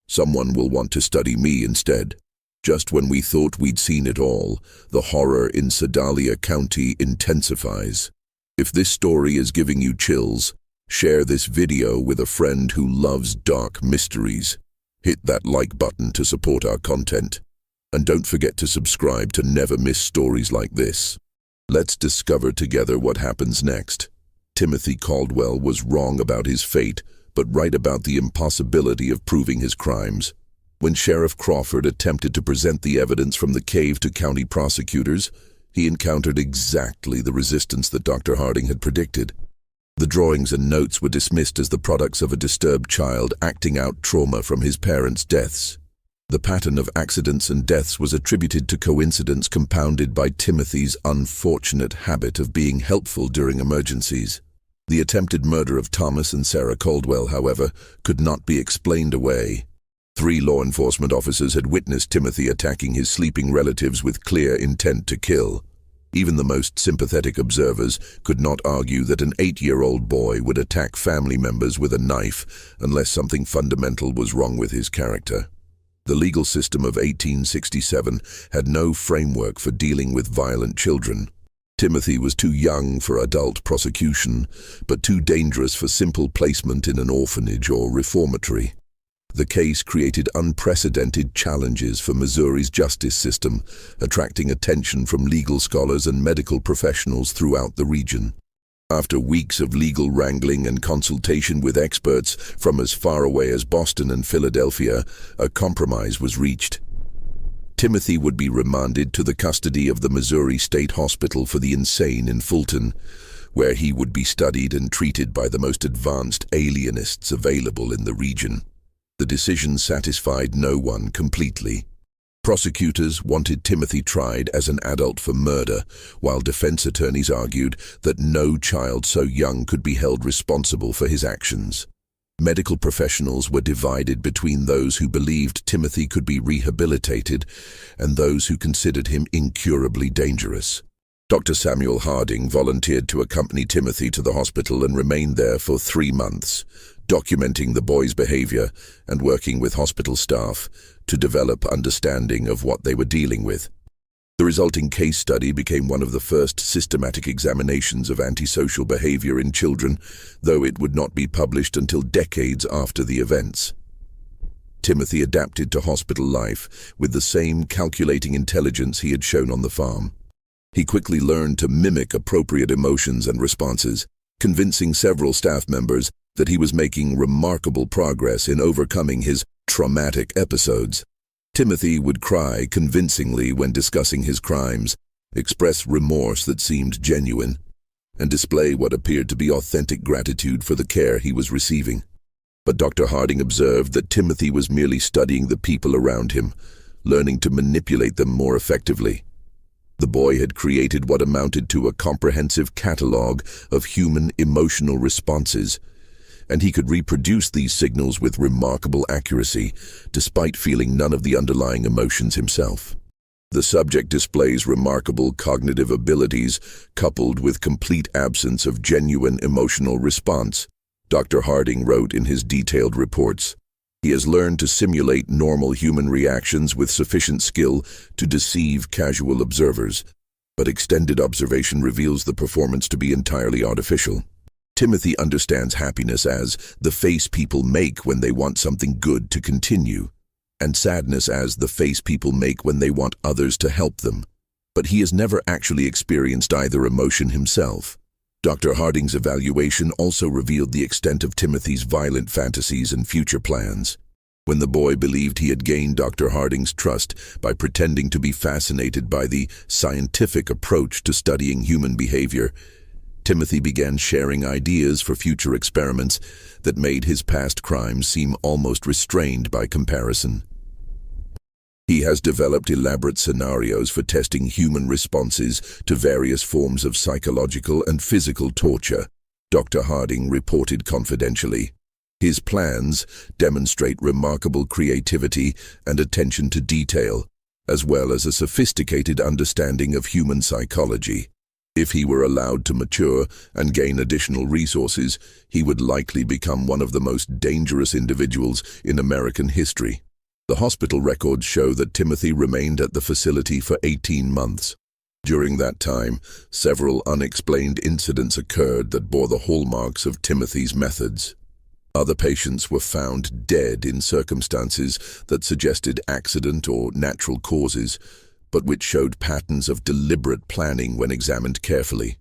Someone will want to study me instead." Just when we thought we'd seen it all, the horror in Sedalia County intensifies. If this story is giving you chills, share this video with a friend who loves dark mysteries. Hit that like button to support our content. And don't forget to subscribe to never miss stories like this. Let's discover together what happens next. Timothy Caldwell was wrong about his fate, but right about the impossibility of proving his crimes. When Sheriff Crawford attempted to present the evidence from the cave to county prosecutors, he encountered exactly the resistance that Dr. Harding had predicted. The drawings and notes were dismissed as the products of a disturbed child acting out trauma from his parents' deaths. The pattern of accidents and deaths was attributed to coincidence compounded by Timothy's unfortunate habit of being helpful during emergencies. The attempted murder of Thomas and Sarah Caldwell, however, could not be explained away. 3 law enforcement officers had witnessed Timothy attacking his sleeping relatives with clear intent to kill. Even the most sympathetic observers could not argue that an 8-year-old boy would attack family members with a knife unless something fundamental was wrong with his character. The legal system of 1867 had no framework for dealing with violent children. Timothy was too young for adult prosecution, but too dangerous for simple placement in an orphanage or reformatory. The case created unprecedented challenges for Missouri's justice system, attracting attention from legal scholars and medical professionals throughout the region. After weeks of legal wrangling and consultation with experts from as far away as Boston and Philadelphia, a compromise was reached. Timothy would be remanded to the custody of the Missouri State Hospital for the Insane in Fulton, where he would be studied and treated by the most advanced alienists available in the region. The decision satisfied no one completely. Prosecutors wanted Timothy tried as an adult for murder, while defense attorneys argued that no child so young could be held responsible for his actions. Medical professionals were divided between those who believed Timothy could be rehabilitated and those who considered him incurably dangerous. Dr. Samuel Harding volunteered to accompany Timothy to the hospital and remained there for 3 months, documenting the boy's behavior and working with hospital staff to develop understanding of what they were dealing with. The resulting case study became one of the first systematic examinations of antisocial behavior in children, though it would not be published until decades after the events. Timothy adapted to hospital life with the same calculating intelligence he had shown on the farm. He quickly learned to mimic appropriate emotions and responses, convincing several staff members that he was making remarkable progress in overcoming his traumatic episodes. Timothy would cry convincingly when discussing his crimes, express remorse that seemed genuine, and display what appeared to be authentic gratitude for the care he was receiving. But Dr. Harding observed that Timothy was merely studying the people around him, learning to manipulate them more effectively. The boy had created what amounted to a comprehensive catalog of human emotional responses, and he could reproduce these signals with remarkable accuracy, despite feeling none of the underlying emotions himself. The subject displays remarkable cognitive abilities coupled with complete absence of genuine emotional response, Dr. Harding wrote in his detailed reports. He has learned to simulate normal human reactions with sufficient skill to deceive casual observers, but extended observation reveals the performance to be entirely artificial. Timothy understands happiness as the face people make when they want something good to continue, and sadness as the face people make when they want others to help them. But he has never actually experienced either emotion himself. Dr. Harding's evaluation also revealed the extent of Timothy's violent fantasies and future plans. When the boy believed he had gained Dr. Harding's trust by pretending to be fascinated by the scientific approach to studying human behavior, Timothy began sharing ideas for future experiments that made his past crimes seem almost restrained by comparison. He has developed elaborate scenarios for testing human responses to various forms of psychological and physical torture, Dr. Harding reported confidentially. His plans demonstrate remarkable creativity and attention to detail, as well as a sophisticated understanding of human psychology. If he were allowed to mature and gain additional resources, he would likely become one of the most dangerous individuals in American history. The hospital records show that Timothy remained at the facility for 18 months. During that time, several unexplained incidents occurred that bore the hallmarks of Timothy's methods. Other patients were found dead in circumstances that suggested accident or natural causes, but which showed patterns of deliberate planning when examined carefully.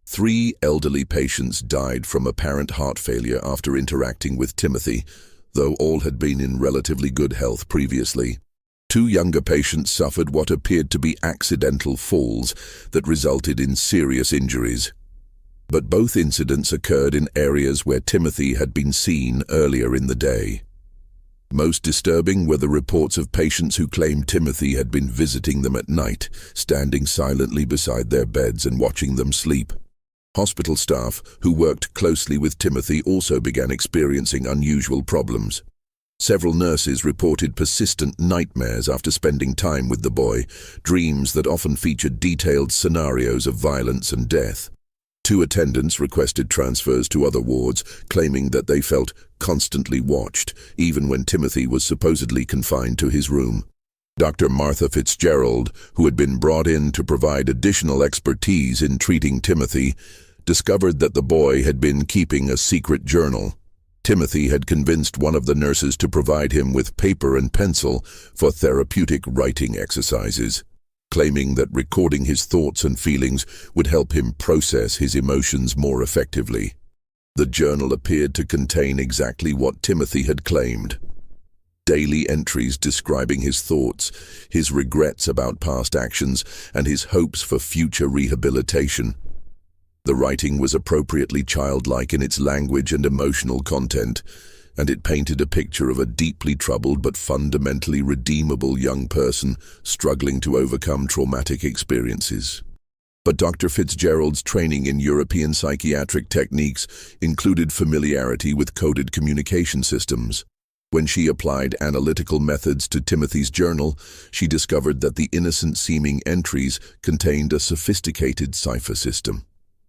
3 elderly patients died from apparent heart failure after interacting with Timothy, though all had been in relatively good health previously. 2 younger patients suffered what appeared to be accidental falls that resulted in serious injuries. But both incidents occurred in areas where Timothy had been seen earlier in the day. Most disturbing were the reports of patients who claimed Timothy had been visiting them at night, standing silently beside their beds and watching them sleep. Hospital staff who worked closely with Timothy also began experiencing unusual problems. Several nurses reported persistent nightmares after spending time with the boy, dreams that often featured detailed scenarios of violence and death. 2 attendants requested transfers to other wards, claiming that they felt constantly watched, even when Timothy was supposedly confined to his room. Dr. Martha Fitzgerald, who had been brought in to provide additional expertise in treating Timothy, discovered that the boy had been keeping a secret journal. Timothy had convinced one of the nurses to provide him with paper and pencil for therapeutic writing exercises, claiming that recording his thoughts and feelings would help him process his emotions more effectively. The journal appeared to contain exactly what Timothy had claimed: daily entries describing his thoughts, his regrets about past actions, and his hopes for future rehabilitation. The writing was appropriately childlike in its language and emotional content, and it painted a picture of a deeply troubled but fundamentally redeemable young person struggling to overcome traumatic experiences. But Dr. Fitzgerald's training in European psychiatric techniques included familiarity with coded communication systems. When she applied analytical methods to Timothy's journal, she discovered that the innocent-seeming entries contained a sophisticated cipher system.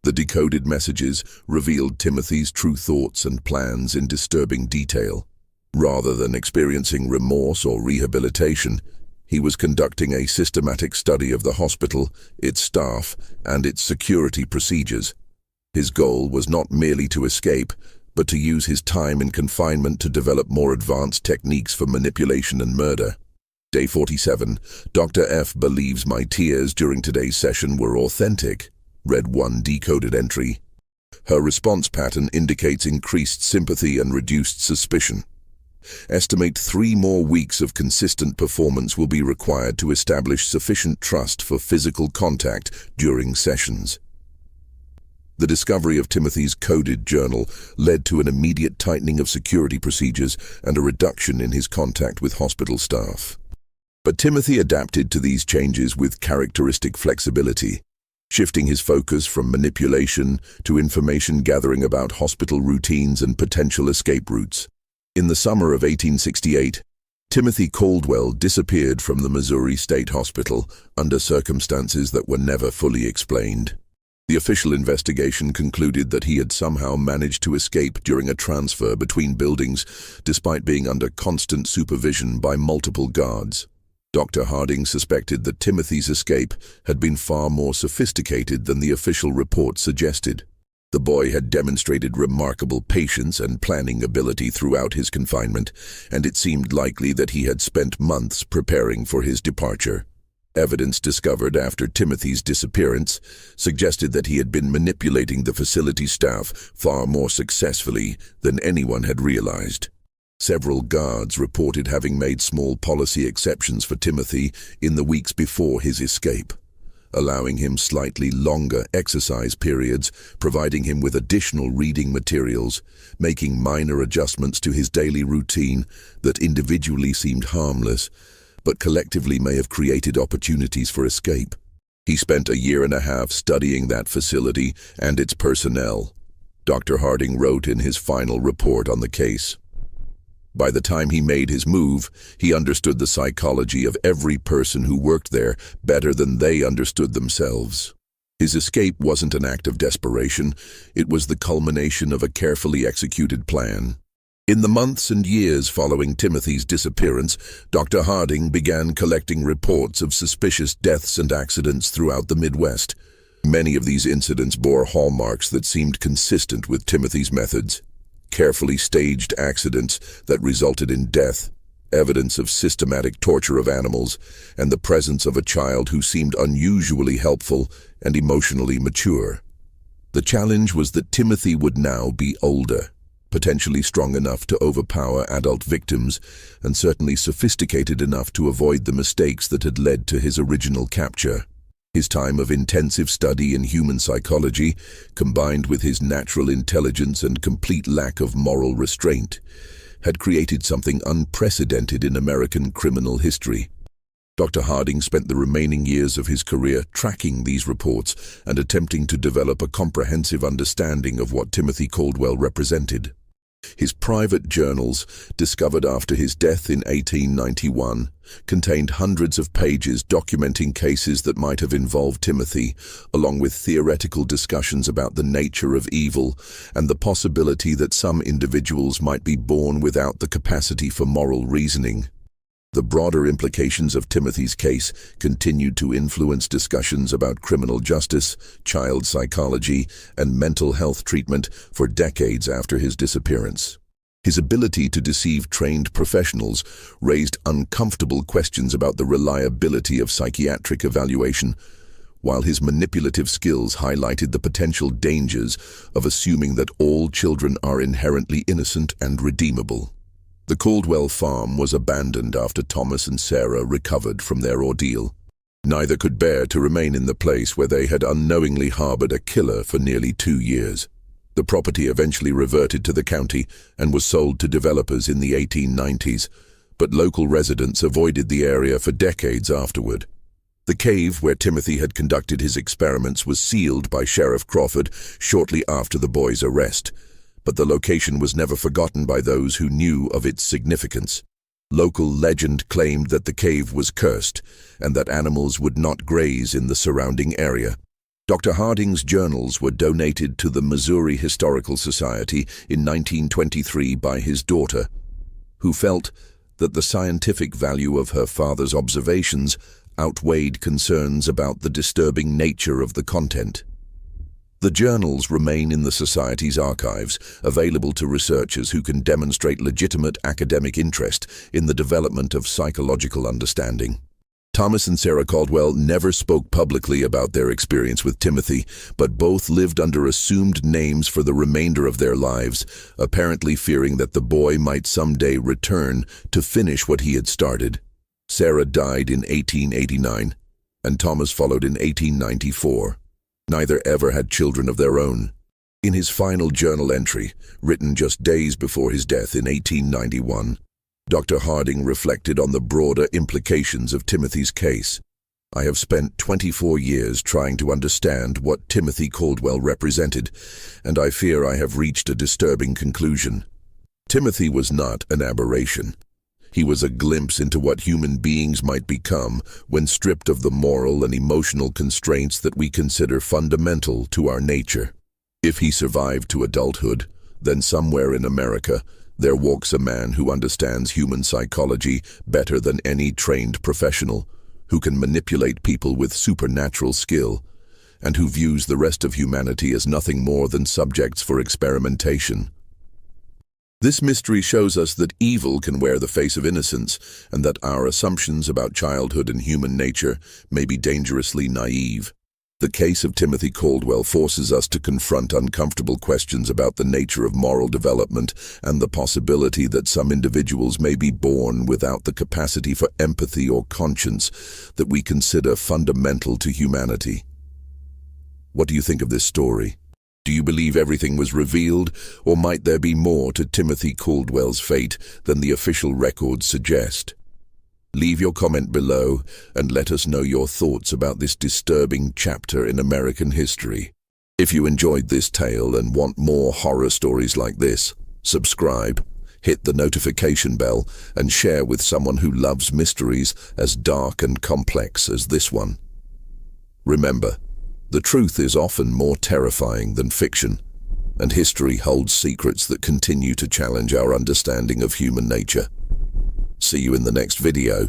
The decoded messages revealed Timothy's true thoughts and plans in disturbing detail. Rather than experiencing remorse or rehabilitation, he was conducting a systematic study of the hospital, its staff, and its security procedures. His goal was not merely to escape, but to use his time in confinement to develop more advanced techniques for manipulation and murder. Day 47. Dr. F believes my tears during today's session were authentic. Read 1 decoded entry. Her response pattern indicates increased sympathy and reduced suspicion. Estimate 3 more weeks of consistent performance will be required to establish sufficient trust for physical contact during sessions. The discovery of Timothy's coded journal led to an immediate tightening of security procedures and a reduction in his contact with hospital staff. But Timothy adapted to these changes with characteristic flexibility, shifting his focus from manipulation to information gathering about hospital routines and potential escape routes. In the summer of 1868, Timothy Caldwell disappeared from the Missouri State Hospital under circumstances that were never fully explained. The official investigation concluded that he had somehow managed to escape during a transfer between buildings, despite being under constant supervision by multiple guards. Dr. Harding suspected that Timothy's escape had been far more sophisticated than the official report suggested. The boy had demonstrated remarkable patience and planning ability throughout his confinement, and it seemed likely that he had spent months preparing for his departure. Evidence discovered after Timothy's disappearance suggested that he had been manipulating the facility staff far more successfully than anyone had realized. Several guards reported having made small policy exceptions for Timothy in the weeks before his escape, allowing him slightly longer exercise periods, providing him with additional reading materials, making minor adjustments to his daily routine that individually seemed harmless, but collectively may have created opportunities for escape. He spent 1.5 years studying that facility and its personnel. Dr. Harding wrote in his final report on the case. By the time he made his move, he understood the psychology of every person who worked there better than they understood themselves. His escape wasn't an act of desperation, it was the culmination of a carefully executed plan. In the months and years following Timothy's disappearance, Dr. Harding began collecting reports of suspicious deaths and accidents throughout the Midwest. Many of these incidents bore hallmarks that seemed consistent with Timothy's methods. Carefully staged accidents that resulted in death, evidence of systematic torture of animals, and the presence of a child who seemed unusually helpful and emotionally mature. The challenge was that Timothy would now be older, potentially strong enough to overpower adult victims, and certainly sophisticated enough to avoid the mistakes that had led to his original capture. His time of intensive study in human psychology, combined with his natural intelligence and complete lack of moral restraint, had created something unprecedented in American criminal history. Dr. Harding spent the remaining years of his career tracking these reports and attempting to develop a comprehensive understanding of what Timothy Caldwell represented. His private journals, discovered after his death in 1891, contained hundreds of pages documenting cases that might have involved Timothy, along with theoretical discussions about the nature of evil and the possibility that some individuals might be born without the capacity for moral reasoning. The broader implications of Timothy's case continued to influence discussions about criminal justice, child psychology, and mental health treatment for decades after his disappearance. His ability to deceive trained professionals raised uncomfortable questions about the reliability of psychiatric evaluation, while his manipulative skills highlighted the potential dangers of assuming that all children are inherently innocent and redeemable. The Caldwell farm was abandoned after Thomas and Sarah recovered from their ordeal. Neither could bear to remain in the place where they had unknowingly harbored a killer for nearly 2 years. The property eventually reverted to the county and was sold to developers in the 1890s, but local residents avoided the area for decades afterward. The cave where Timothy had conducted his experiments was sealed by Sheriff Crawford shortly after the boy's arrest, but the location was never forgotten by those who knew of its significance. Local legend claimed that the cave was cursed and that animals would not graze in the surrounding area. Dr. Harding's journals were donated to the Missouri Historical Society in 1923 by his daughter, who felt that the scientific value of her father's observations outweighed concerns about the disturbing nature of the content. The journals remain in the Society's archives, available to researchers who can demonstrate legitimate academic interest in the development of psychological understanding. Thomas and Sarah Caldwell never spoke publicly about their experience with Timothy, but both lived under assumed names for the remainder of their lives, apparently fearing that the boy might someday return to finish what he had started. Sarah died in 1889, and Thomas followed in 1894. Neither ever had children of their own. In his final journal entry, written just days before his death in 1891, Dr. Harding reflected on the broader implications of Timothy's case. "I have spent 24 years trying to understand what Timothy Caldwell represented, and I fear I have reached a disturbing conclusion. Timothy was not an aberration. He was a glimpse into what human beings might become when stripped of the moral and emotional constraints that we consider fundamental to our nature. If he survived to adulthood, then somewhere in America, there walks a man who understands human psychology better than any trained professional, who can manipulate people with supernatural skill, and who views the rest of humanity as nothing more than subjects for experimentation." This mystery shows us that evil can wear the face of innocence, and that our assumptions about childhood and human nature may be dangerously naive. The case of Timothy Caldwell forces us to confront uncomfortable questions about the nature of moral development and the possibility that some individuals may be born without the capacity for empathy or conscience that we consider fundamental to humanity. What do you think of this story? Do you believe everything was revealed, or might there be more to Timothy Caldwell's fate than the official records suggest? Leave your comment below and let us know your thoughts about this disturbing chapter in American history. If you enjoyed this tale and want more horror stories like this, subscribe, hit the notification bell, and share with someone who loves mysteries as dark and complex as this one. Remember, the truth is often more terrifying than fiction, and history holds secrets that continue to challenge our understanding of human nature. See you in the next video.